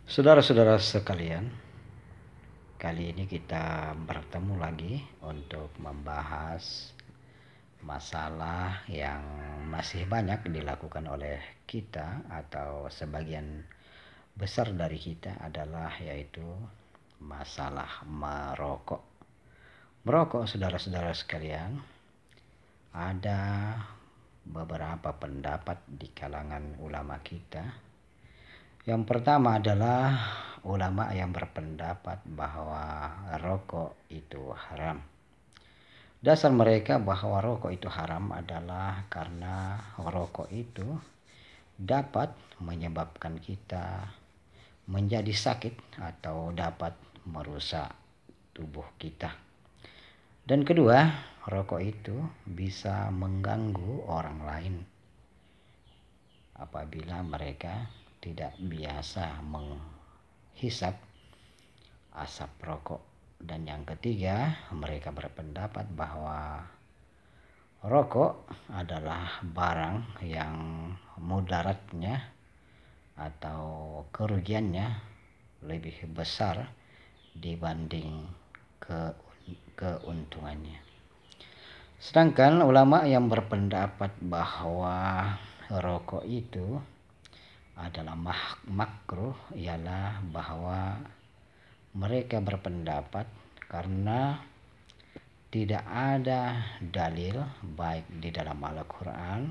Saudara-saudara sekalian, kali ini kita bertemu lagi untuk membahas masalah yang masih banyak dilakukan oleh kita atau sebagian besar dari kita adalah yaitu masalah merokok. Merokok, saudara-saudara sekalian, ada beberapa pendapat di kalangan ulama kita. Yang pertama adalah ulama yang berpendapat bahwa rokok itu haram. Dasar mereka bahwa rokok itu haram adalah karena rokok itu dapat menyebabkan kita menjadi sakit atau dapat merusak tubuh kita. Dan kedua, rokok itu bisa mengganggu orang lain apabila mereka tidak biasa menghisap asap rokok. Dan yang ketiga, mereka berpendapat bahwa rokok adalah barang yang mudaratnya atau kerugiannya lebih besar dibanding keuntungannya. Sedangkan ulama yang berpendapat bahwa rokok itu adalah makruh ialah bahwa mereka berpendapat karena tidak ada dalil baik di dalam Al-Quran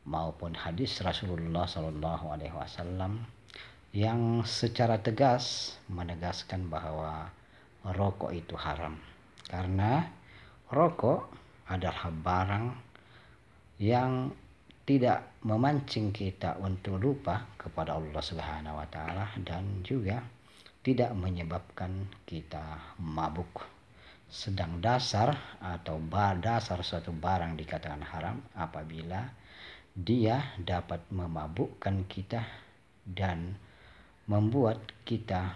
maupun hadis Rasulullah SAW yang secara tegas menegaskan bahwa rokok itu haram. Karena rokok adalah barang yang tidak memancing kita untuk lupa kepada Allah Subhanahu wa taala dan juga tidak menyebabkan kita mabuk. Sedang dasar suatu barang dikatakan haram apabila dia dapat memabukkan kita dan membuat kita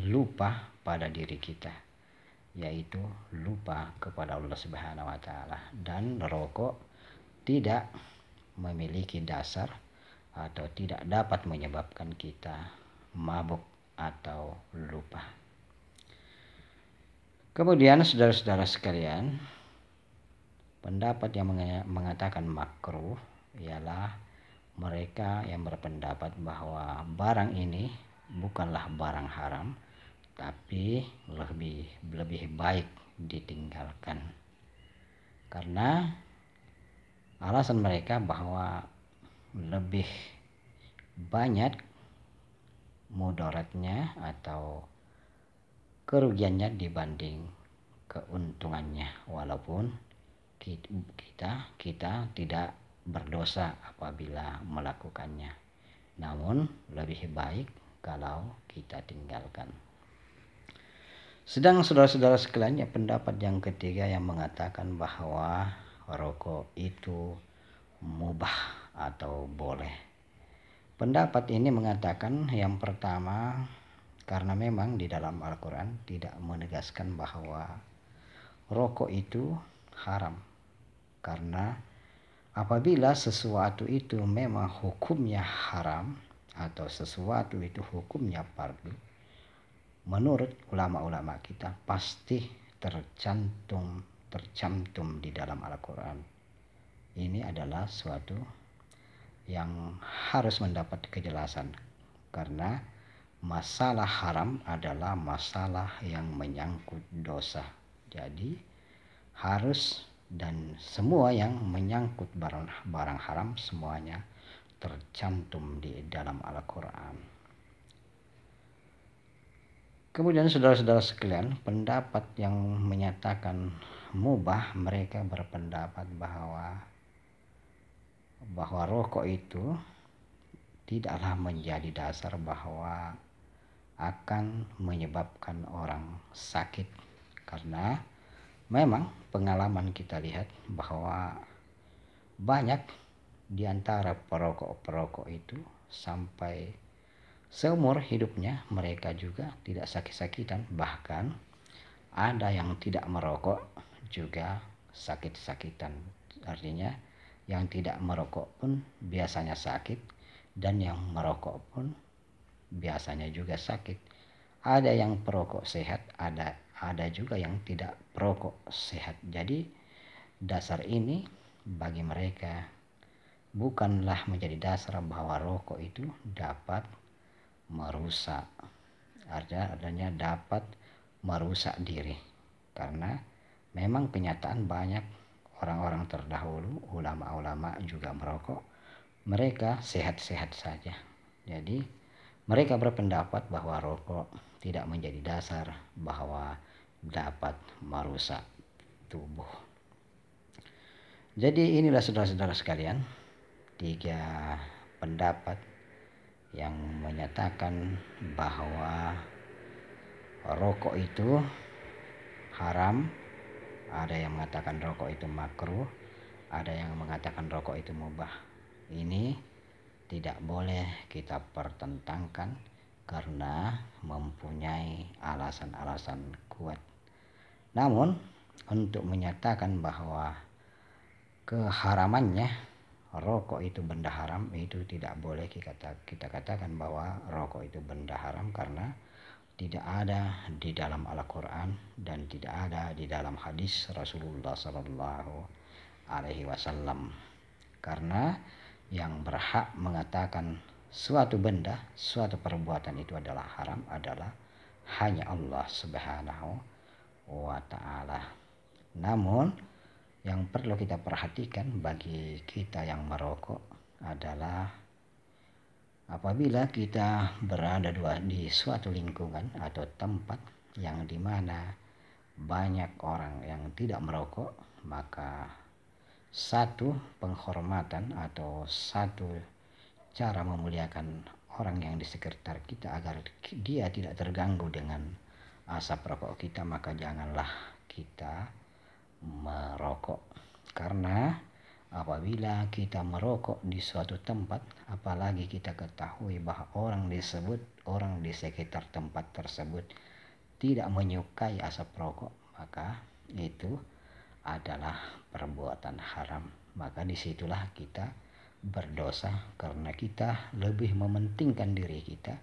lupa pada diri kita, yaitu lupa kepada Allah Subhanahu wa taala. Dan rokok tidak memiliki dasar atau tidak dapat menyebabkan kita mabuk atau lupa. Kemudian saudara-saudara sekalian, pendapat yang mengatakan makruh ialah mereka yang berpendapat bahwa barang ini bukanlah barang haram, tapi lebih baik ditinggalkan. Karena alasan mereka bahwa lebih banyak mudaratnya atau kerugiannya dibanding keuntungannya, walaupun kita tidak berdosa apabila melakukannya, namun lebih baik kalau kita tinggalkan. Sedang saudara-saudara sekalian, pendapat yang ketiga yang mengatakan bahwa rokok itu mubah atau boleh. Pendapat ini mengatakan yang pertama, karena memang di dalam Al-Quran tidak menegaskan bahwa rokok itu haram. Karena apabila sesuatu itu memang hukumnya haram atau sesuatu itu hukumnya fardu, menurut ulama-ulama kita pasti tercantum di dalam Al-Quran. Ini adalah suatu yang harus mendapat kejelasan, karena masalah haram adalah masalah yang menyangkut dosa. Jadi harus, dan semua yang menyangkut barang haram semuanya tercantum di dalam Al-Quran. Kemudian saudara-saudara sekalian, pendapat yang menyatakan mubah, mereka berpendapat bahwa rokok itu tidaklah menjadi dasar bahwa akan menyebabkan orang sakit. Karena memang pengalaman kita lihat bahwa banyak di antara perokok-perokok itu sampai seumur hidupnya mereka juga tidak sakit-sakitan. Bahkan ada yang tidak merokok juga sakit-sakitan. Artinya yang tidak merokok pun biasanya sakit, dan yang merokok pun biasanya juga sakit. Ada yang perokok sehat, ada juga yang tidak perokok sehat. Jadi dasar ini bagi mereka bukanlah menjadi dasar bahwa rokok itu dapat merusak, adanya dapat merusak diri. Karena memang kenyataan banyak orang-orang terdahulu, ulama-ulama juga merokok, mereka sehat-sehat saja. Jadi mereka berpendapat bahwa rokok tidak menjadi dasar bahwa dapat merusak tubuh. Jadi inilah saudara-saudara sekalian, 3 pendapat yang menyatakan bahwa rokok itu haram. Ada yang mengatakan rokok itu makruh, ada yang mengatakan rokok itu mubah. Ini tidak boleh kita pertentangkan karena mempunyai alasan-alasan kuat. Namun untuk menyatakan bahwa keharamannya rokok itu benda haram, itu tidak boleh kita katakan bahwa rokok itu benda haram, karena tidak ada di dalam Al-Quran dan tidak ada di dalam hadis Rasulullah Sallallahu Alaihi Wasallam. Karena yang berhak mengatakan suatu benda, suatu perbuatan itu adalah haram adalah hanya Allah Subhanahu wa Ta'ala. Namun yang perlu kita perhatikan bagi kita yang merokok adalah apabila kita berada di suatu lingkungan atau tempat yang dimana banyak orang yang tidak merokok, maka satu penghormatan atau satu cara memuliakan orang yang di sekitar kita agar dia tidak terganggu dengan asap rokok kita, maka janganlah kita merokok. Karena apabila kita merokok di suatu tempat, apalagi kita ketahui bahwa orang di sekitar tempat tersebut tidak menyukai asap rokok, maka itu adalah perbuatan haram. Maka disitulah kita berdosa karena kita lebih mementingkan diri kita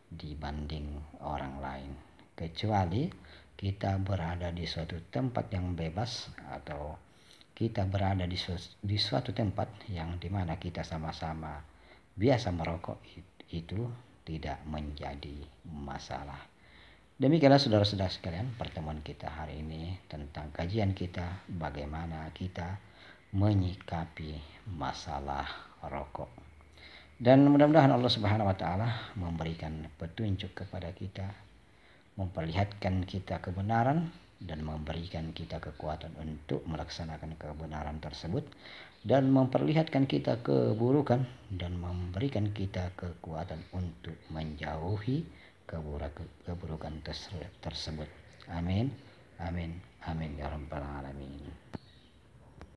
dibanding orang lain. Kecuali kita berada di suatu tempat yang bebas atau kita berada di suatu tempat yang dimana kita sama-sama biasa merokok, itu tidak menjadi masalah. Demikianlah saudara-saudara sekalian pertemuan kita hari ini tentang kajian kita bagaimana kita menyikapi masalah rokok. Dan mudah-mudahan Allah Subhanahu wa Ta'ala memberikan petunjuk kepada kita, memperlihatkan kita kebenaran dan memberikan kita kekuatan untuk melaksanakan kebenaran tersebut, dan memperlihatkan kita keburukan dan memberikan kita kekuatan untuk menjauhi keburukan tersebut. Amin, amin, amin ya rabbal alamin.